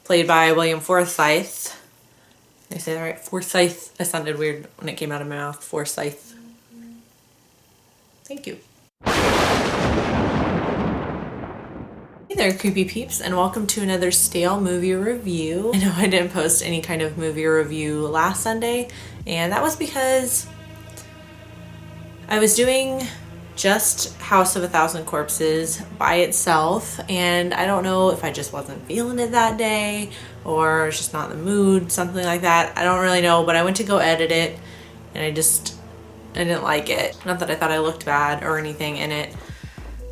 played by William Forsythe. Did I say that right? Forsythe. That sounded weird when it came out of my mouth. Forsythe. Thank you. Hey there, creepy peeps, and welcome to another stale movie review. I know I didn't post any kind of movie review last Sunday, and that was because I was doing just House of a Thousand Corpses by itself, and I don't know if I just wasn't feeling it that day or I was just not in the mood, something like that. I don't really know, but I went to go edit it and I didn't like it. Not that I thought I looked bad or anything in it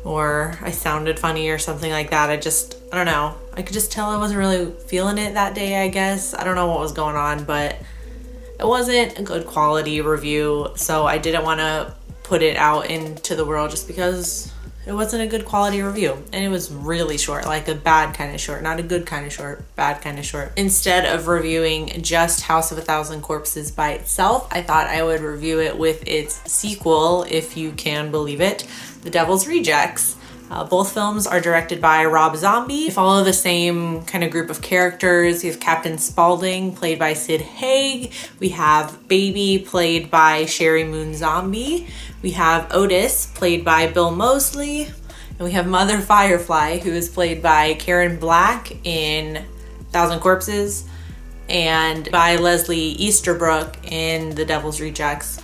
or I sounded funny or something like that. I don't know. I could just tell I wasn't really feeling it that day, I guess. I don't know what was going on, but it wasn't a good quality review, so I didn't want to put it out into the world just because it wasn't a good quality review. And it was really short, like a bad kind of short, not a good kind of short, bad kind of short. Instead of reviewing just House of a Thousand Corpses by itself, I thought I would review it with its sequel, if you can believe it, The Devil's Rejects. Both films are directed by Rob Zombie. They follow the same kind of group of characters. We have Captain Spaulding, played by Sid Haig. We have Baby, played by Sherry Moon Zombie. We have Otis, played by Bill Moseley. And we have Mother Firefly, who is played by Karen Black in Thousand Corpses and by Leslie Easterbrook in The Devil's Rejects.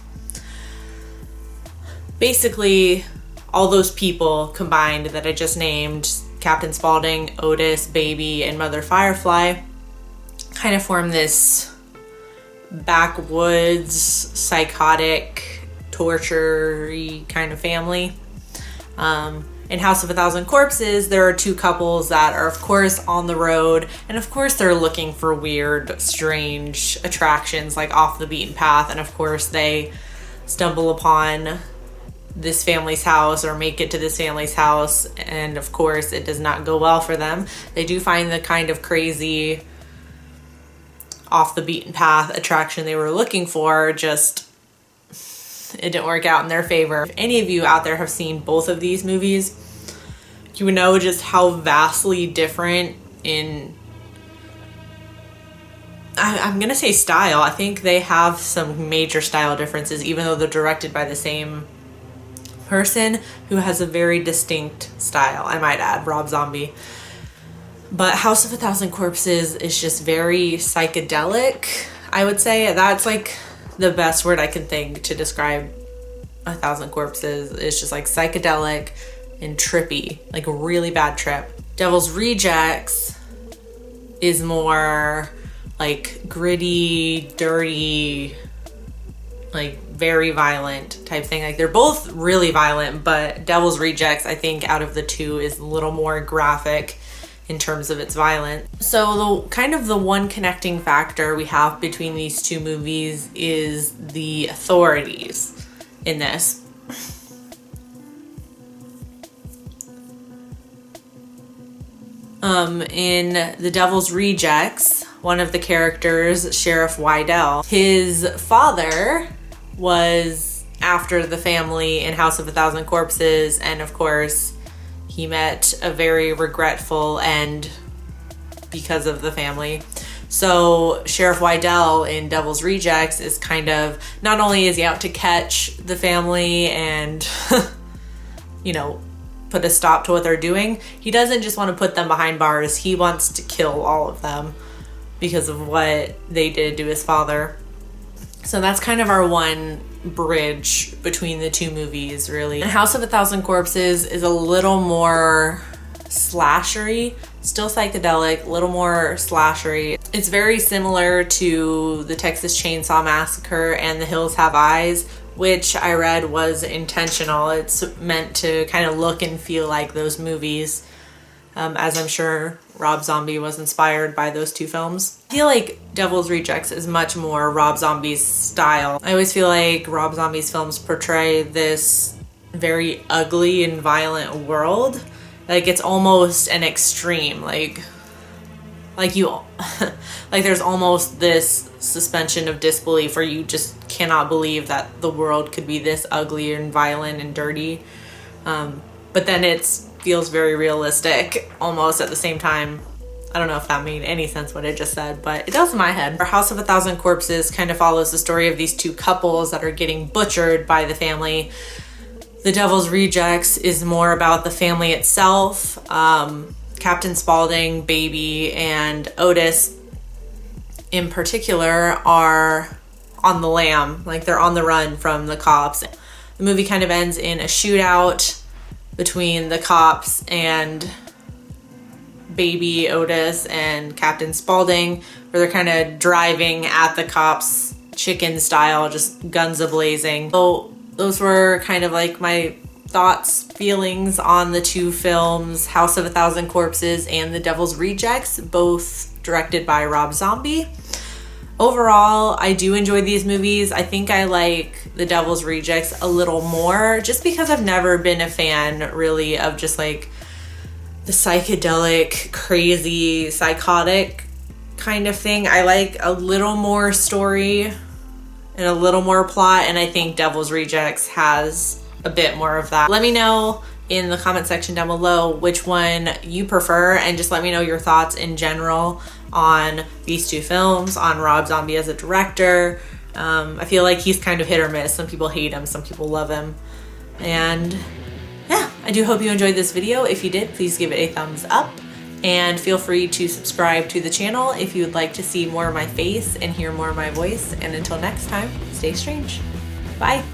Basically, all those people combined that I just named, Captain Spaulding, Otis, Baby, and Mother Firefly, kind of form this backwoods, psychotic, torture-y kind of family. In House of a Thousand Corpses, there are two couples that are, of course, on the road, and of course they're looking for weird, strange attractions, like off the beaten path, and of course they stumble upon this family's house or make it to this family's house, and of course it does not go well for them. They do find the kind of crazy off the beaten path attraction they were looking for, just it didn't work out in their favor. If any of you out there have seen both of these movies, you would know just how vastly different in, I'm gonna say style. I think they have some major style differences, even though they're directed by the same person who has a very distinct style, I might add, Rob Zombie. But House of a Thousand Corpses is just very psychedelic, I would say. That's like the best word I can think to describe A Thousand Corpses. It's just like psychedelic and trippy, like a really bad trip. Devil's Rejects is more like gritty, dirty, like very violent type thing. Like they're both really violent, but Devil's Rejects, I think out of the two, is a little more graphic in terms of its violence. So the one connecting factor we have between these two movies is the authorities in this. In The Devil's Rejects, one of the characters, Sheriff Wydell, his father was after the family in House of a Thousand Corpses, and of course he met a very regretful end because of the family. So Sheriff Wydell in Devil's Rejects is kind of, not only is he out to catch the family and you know, put a stop to what they're doing, he doesn't just want to put them behind bars. He wants to kill all of them because of what they did to his father. So that's kind of our one bridge between the two movies, really. And House of a Thousand Corpses is a little more slashery, still psychedelic, a little more slashery. It's very similar to the Texas Chainsaw Massacre and The Hills Have Eyes, which I read was intentional. It's meant to kind of look and feel like those movies, as I'm sure Rob Zombie was inspired by those two films. I feel like Devil's Rejects is much more Rob Zombie's style. I always feel like Rob Zombie's films portray this very ugly and violent world. Like it's almost an extreme, like you, like there's almost this suspension of disbelief where you just cannot believe that the world could be this ugly and violent and dirty. But then it feels very realistic almost at the same time. I don't know if that made any sense what I just said, but it does in my head. Our House of a Thousand Corpses kind of follows the story of these two couples that are getting butchered by the family. The Devil's Rejects is more about the family itself. Captain Spaulding, Baby, and Otis in particular are on the lam, like they're on the run from the cops. The movie kind of ends in a shootout between the cops and Baby, Otis, and Captain Spaulding, where they're kind of driving at the cops chicken style, just guns a-blazing. So those were kind of like my thoughts, feelings on the two films, House of a Thousand Corpses and The Devil's Rejects, both directed by Rob Zombie. Overall, I do enjoy these movies. I think I like The Devil's Rejects a little more just because I've never been a fan really of just like the psychedelic, crazy, psychotic kind of thing. I like a little more story and a little more plot, and I think Devil's Rejects has a bit more of that. Let me know in the comment section down below which one you prefer, and just let me know your thoughts in general on these two films, on Rob Zombie as a director. I feel like he's kind of hit or miss. Some people hate him, some people love him. And yeah, I do hope you enjoyed this video. If you did, please give it a thumbs up, and feel free to subscribe to the channel if you would like to see more of my face and hear more of my voice. And until next time, stay strange. Bye.